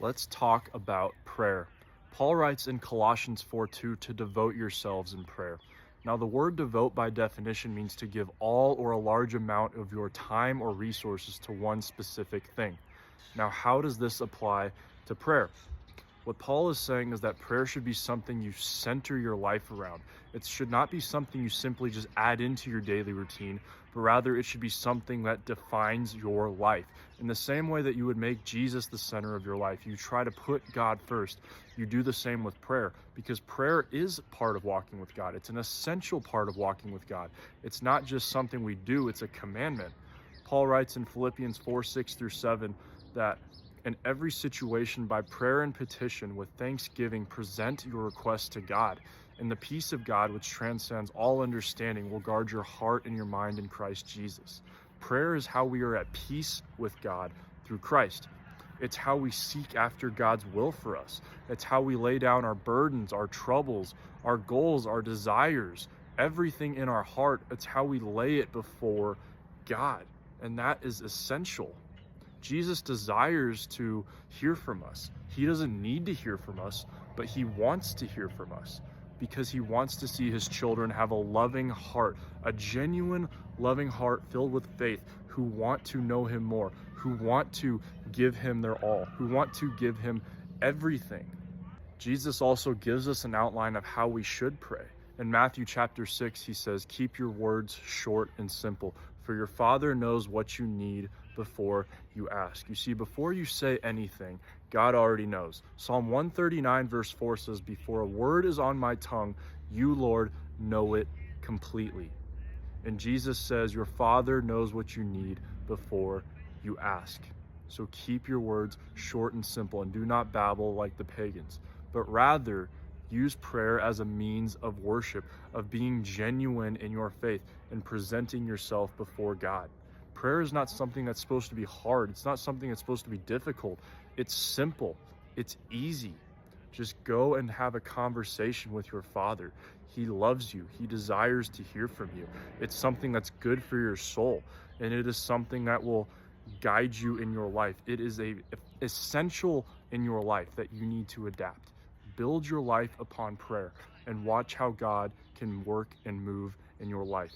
let's talk about prayer. Paul writes in Colossians 4:2 to devote yourselves in prayer. Now, the word devote by definition means to give all or a large amount of your time or resources to one specific thing. Now, how does this apply to prayer? What Paul is saying is that prayer should be something you center your life around. It should not be something you simply just add into your daily routine, but rather it should be something that defines your life. In the same way that you would make Jesus the center of your life, you try to put God first. You do the same with prayer, because prayer is part of walking with God. It's an essential part of walking with God. It's not just something we do, it's a commandment. Paul writes in Philippians 4:6-7 that in every situation, by prayer and petition, with thanksgiving, present your requests to God. And the peace of God, which transcends all understanding, will guard your heart and your mind in Christ Jesus. Prayer is how we are at peace with God through Christ. It's how we seek after God's will for us. It's how we lay down our burdens, our troubles, our goals, our desires, everything in our heart. It's how we lay it before God. And that is essential. Jesus desires to hear from us. He doesn't need to hear from us, but he wants to hear from us because he wants to see his children have a loving heart, a genuine loving heart filled with faith, who want to know him more, who want to give him their all, who want to give him everything. Jesus also gives us an outline of how we should pray. In Matthew chapter 6, he says, "Keep your words short and simple, for your Father knows what you need before you ask." You see, before you say anything, God already knows. Psalm 139 verse 4 says, "Before a word is on my tongue, you, Lord, know it completely." And Jesus says, your Father knows what you need before you ask. So keep your words short and simple, and do not babble like the pagans, but rather use prayer as a means of worship, of being genuine in your faith and presenting yourself before God. Prayer is not something that's supposed to be hard. It's not something that's supposed to be difficult. It's simple. It's easy. Just go and have a conversation with your Father. He loves you. He desires to hear from you. It's something that's good for your soul, and it is something that will guide you in your life. It is essential in your life that you need to adapt. Build your life upon prayer and watch how God can work and move in your life.